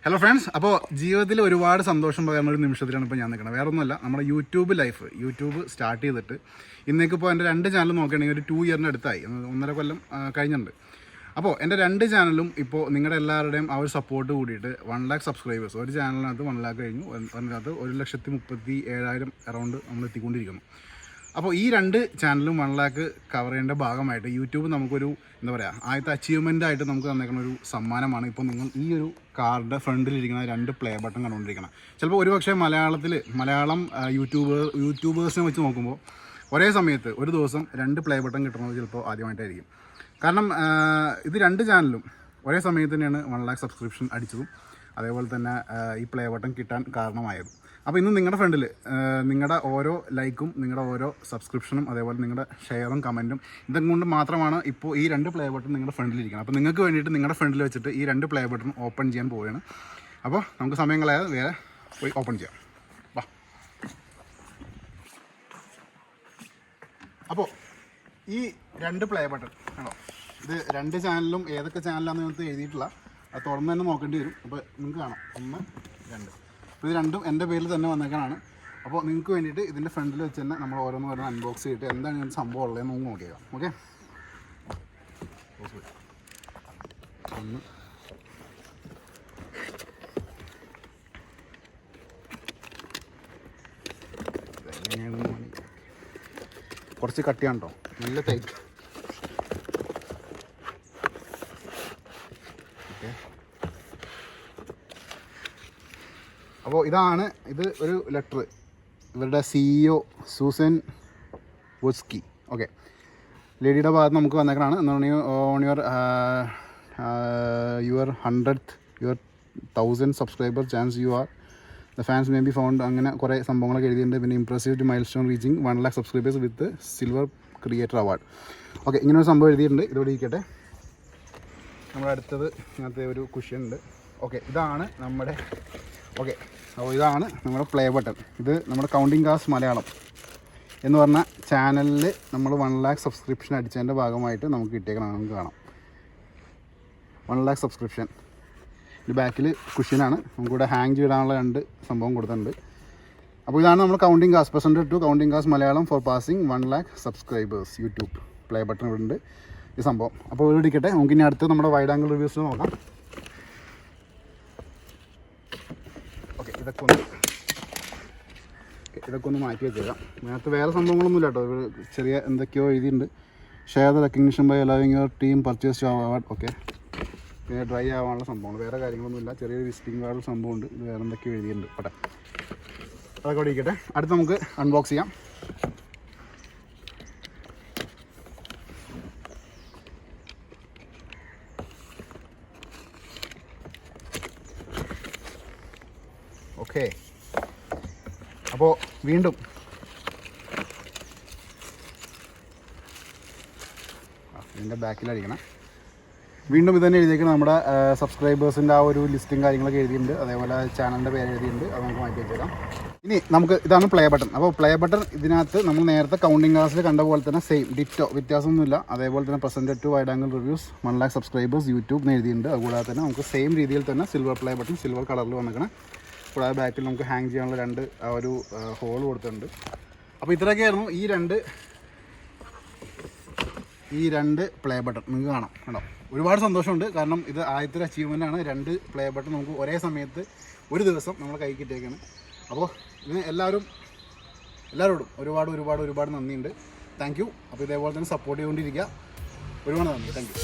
Hello friends, അപ്പോൾ ജീവിതത്തിൽ ഒരുപാട് സന്തോഷം പകരുന്ന ഒരു നിമിഷത്തിലാണ് ഇപ്പോൾ ഞാൻ നിൽക്കുന്നത്. വേറെ ഒന്നുമല്ല, നമ്മുടെ യൂട്യൂബ് സ്റ്റാർട്ട് ചെയ്തിട്ട് ഇന്നേക്കിപ്പോൾ എൻ്റെ 2 ചാനൽ നോക്കുകയാണെങ്കിൽ ഒരു 2 ഇയറിന് അടുത്തായി, 1.5 കൊല്ലം കഴിഞ്ഞിട്ടുണ്ട്. അപ്പോൾ എൻ്റെ 2 ചാനലും ഇപ്പോൾ നിങ്ങളുടെ എല്ലാവരുടെയും ആ ഒരു സപ്പോർട്ട് കൂടിയിട്ട് 1 lakh സബ്സ്ക്രൈബേഴ്സ്, ഒരു ചാനലിനകത്ത് 1 lakh കഴിഞ്ഞു, അതിനകത്ത് 1,37,000 അറൗണ്ട് നമ്മൾ എത്തിക്കൊണ്ടിരിക്കുന്നു. അപ്പോൾ ഈ 2 ചാനലും 1 lakh കവർ ചെയ്യേണ്ട ഭാഗമായിട്ട് യൂട്യൂബ് നമുക്കൊരു എന്താ പറയുക, ആദ്യത്തെ അച്ചീവ്മെൻ്റ് ആയിട്ട് നമുക്ക് തന്നേക്കുന്ന ഒരു സമ്മാനമാണ്. ഇപ്പോൾ നിങ്ങൾ ഈ ഒരു കാറിൻ്റെ ഫ്രണ്ടിലിരിക്കുന്ന 2 പ്ലേ ബട്ടൺ കണ്ടുകൊണ്ടിരിക്കണം. ചിലപ്പോൾ ഒരുപക്ഷെ മലയാളം യൂട്യൂബേഴ്സിനെ വെച്ച് നോക്കുമ്പോൾ ഒരേ സമയത്ത് ഒരു ദിവസം 2 പ്ലേ ബട്ടൺ കിട്ടുന്നത് ചിലപ്പോൾ ആദ്യമായിട്ടായിരിക്കും. കാരണം ഇത് 2 ചാനലും ഒരേ സമയത്ത് തന്നെയാണ് 1 lakh സബ്സ്ക്രിപ്ഷൻ അടിച്ചതും അതേപോലെ തന്നെ ഈ പ്ലേ ബട്ടൺ കിട്ടാൻ കാരണമായത്. അപ്പോൾ ഇന്ന് നിങ്ങളുടെ ഫ്രണ്ടിൽ നിങ്ങളുടെ ഓരോ ലൈക്കും നിങ്ങളുടെ ഓരോ സബ്സ്ക്രിപ്ഷനും അതേപോലെ നിങ്ങളുടെ ഷെയറും കമൻറ്റും ഇതൊക്കെ കൊണ്ട് മാത്രമാണ് ഇപ്പോൾ ഈ 2 പ്ലേ ബട്ടൺ നിങ്ങളുടെ ഫ്രണ്ടിലിരിക്കുന്നത്. അപ്പോൾ നിങ്ങൾക്ക് വേണ്ടിയിട്ട് നിങ്ങളുടെ ഫ്രണ്ടിൽ വെച്ചിട്ട് ഈ 2 പ്ലേ ബട്ടൺ ഓപ്പൺ ചെയ്യാൻ പോവുകയാണ്. അപ്പോൾ നമുക്ക് സമയം കളയാതെ വേറെ പോയി ഓപ്പൺ ചെയ്യാം. വാ. അപ്പോൾ ഈ 2 പ്ലേ ബട്ടൺ ആണോ, ഇത് 2 ചാനലിലും ഏതൊക്കെ ചാനലാണെന്ന് നിങ്ങൾക്ക് എഴുതിയിട്ടില്ല, അത് തുറന്ന് തന്നെ നോക്കേണ്ടി വരും. അപ്പോൾ നിങ്ങൾക്ക് കാണാം 1, 2. അപ്പോൾ ഇത് 2ഉം എൻ്റെ പേരിൽ തന്നെ വന്നേക്കാനാണ്. അപ്പോൾ നിങ്ങൾക്ക് വേണ്ടിയിട്ട് ഇതിൻ്റെ ഫ്രണ്ടിൽ വെച്ച് തന്നെ നമ്മൾ ഓരോന്ന് അൺബോക്സ് ചെയ്തിട്ട് എന്താണ് ഇങ്ങനെ സംഭവം ഉള്ളതെന്ന് നമുക്ക് നോക്കിയേക്കാം. ഓക്കെ, 1, കുറച്ച് കട്ടിയാണ് കേട്ടോ, നല്ല ടൈറ്റ്. ഓക്കെ, അപ്പോൾ ഇത് ഒരു ലെറ്റർ ഇവരുടെ CEO സൂസൻ വോസ്കി. ഓക്കെ, ലേഡിയുടെ ഭാഗത്ത് നമുക്ക് വന്നേക്കാണ്. On your 1,000 subscriber chance you are the fans may be found, അങ്ങനെ കുറേ സംഭവങ്ങളൊക്കെ എഴുതിയിട്ടുണ്ട്. പിന്നെ impressive milestone reaching 1 lakh subscribers with silver creator award. Okay, ഇങ്ങനെ ഒരു സംഭവം എഴുതിയിട്ടുണ്ട്. ഇതോടെ ഇരിക്കട്ടെ. നമ്മുടെ അടുത്തത് ഇങ്ങനത്തെ ഒരു കുഷ്യൻ ഉണ്ട്. ഓക്കെ, ഇതാണ് നമ്മുടെ പ്ലേ ബട്ടൺ. ഇത് നമ്മുടെ കൗണ്ടിങ് കാസ് മലയാളം എന്ന് പറഞ്ഞ ചാനലിൽ നമ്മൾ 1 lakh സബ്സ്ക്രിപ്ഷൻ അടിച്ചതിൻ്റെ ഭാഗമായിട്ട് നമുക്ക് കിട്ടിയേക്കണം. നമുക്ക് കാണാം 1 lakh സബ്സ്ക്രിപ്ഷൻ. ഇത് ബാക്കിൽ കുഷ്യനാണ്, നമുക്കിവിടെ ഹാങ് ചെയ്തിടാനുള്ള 2 സംഭവം കൊടുത്തിട്ടുണ്ട്. അപ്പോൾ ഇതാണ് നമ്മൾ കൗണ്ടിങ് കാസ് presented to counting cars Malayalam for passing 1 lakh subscribers YouTube play button ഇവിടെ ഉണ്ട് ഈ സംഭവം. അപ്പോൾ ഇവിടെ ഇരിക്കട്ടെ, നമുക്കിനി അടുത്ത് നമ്മുടെ വൈഡ് ആംഗിൾ റിവ്യൂസ് നോക്കാം. ഓക്കെ, ഇതൊക്കെ ഒന്ന് മാറ്റി വെച്ചേക്കാം. അതിനകത്ത് വേറെ സംഭവങ്ങളൊന്നുമില്ല കേട്ടോ. ചെറിയ എന്തൊക്കെയോ എഴുതിയിട്ടുണ്ട്. Share the recognition by allowing your team purchase award. Okay, പിന്നെ ഡ്രൈ ആവാനുള്ള സംഭവങ്ങൾ, വേറെ കാര്യങ്ങളൊന്നുമില്ല. ചെറിയൊരു വിസിറ്റിംഗ് കാർഡ് സംഭവമുണ്ട്. ഇത് വേറെ എന്തൊക്കെയോ എഴുതിയിട്ടുണ്ട്. പട്ടെ, അതൊക്കെ അവിടെ ഇരിക്കട്ടെ. അടുത്ത് നമുക്ക് അൺബോക്സ് ചെയ്യാം. ഓക്കെ, അപ്പോൾ വീണ്ടും ഇതിൻ്റെ ബാക്കിലടിക്കണം. വീണ്ടും ഇത് തന്നെ എഴുതിയേക്കണം. നമ്മുടെ സബ്സ്ക്രൈബേഴ്സിൻ്റെ ആ ഒരു ലിസ്റ്റും കാര്യങ്ങളൊക്കെ എഴുതിയിട്ടുണ്ട്. അതേപോലെ ചാനലിൻ്റെ പേര് എഴുതിയിട്ടുണ്ട്. അത് നമുക്ക് മാറ്റി വെച്ചേക്കാം. ഇനി ഇതാണ് പ്ലേ ബട്ടൺ. അപ്പോൾ പ്ലേ ബട്ടൺ ഇതിനകത്ത് നമ്മൾ നേരത്തെ കൗണ്ടിങ് ക്ലാസ്സിൽ കണ്ട പോലെ തന്നെ സെയിം ഡിറ്റോ, വ്യത്യാസമൊന്നുമില്ല. അതേപോലെ തന്നെ presented to wide angle reviews 1 lakh subscribers YouTube എന്ന് എഴുതിയിട്ടുണ്ട്. അതുകൂടാതെ തന്നെ നമുക്ക് സെയിം രീതിയിൽ തന്നെ സിൽവർ പ്ലേ ബട്ടൺ സിൽവർ കളറിൽ വന്നിരിക്കണം. കൂടാതെ ബാക്കിൽ നമുക്ക് ഹാങ് ചെയ്യാനുള്ള 2 ഒരു ഹോൾ കൊടുത്തിട്ടുണ്ട്. അപ്പോൾ ഇത്രയൊക്കെയായിരുന്നു ഈ രണ്ട് പ്ലേ ബട്ടൺ. നിങ്ങൾക്ക് കാണാം കേട്ടോ. ഒരുപാട് സന്തോഷമുണ്ട്. കാരണം ഇത് ആദ്യത്തെ ഒരു അച്ചീവ്മെൻ്റാണ്. 2 പ്ലേ ബട്ടൺ നമുക്ക് ഒരേ സമയത്ത് ഒരു ദിവസം നമ്മൾ കൈ കിട്ടിയേക്കാണ്. അപ്പോൾ ഇതിന് എല്ലാവരോടും ഒരുപാട് നന്ദിയുണ്ട്. Thank you. അപ്പോൾ ഇതേപോലെ തന്നെ സപ്പോർട്ട് ചെയ്തുകൊണ്ടിരിക്കുക. ഒരുപാട് നന്ദി. Thank you.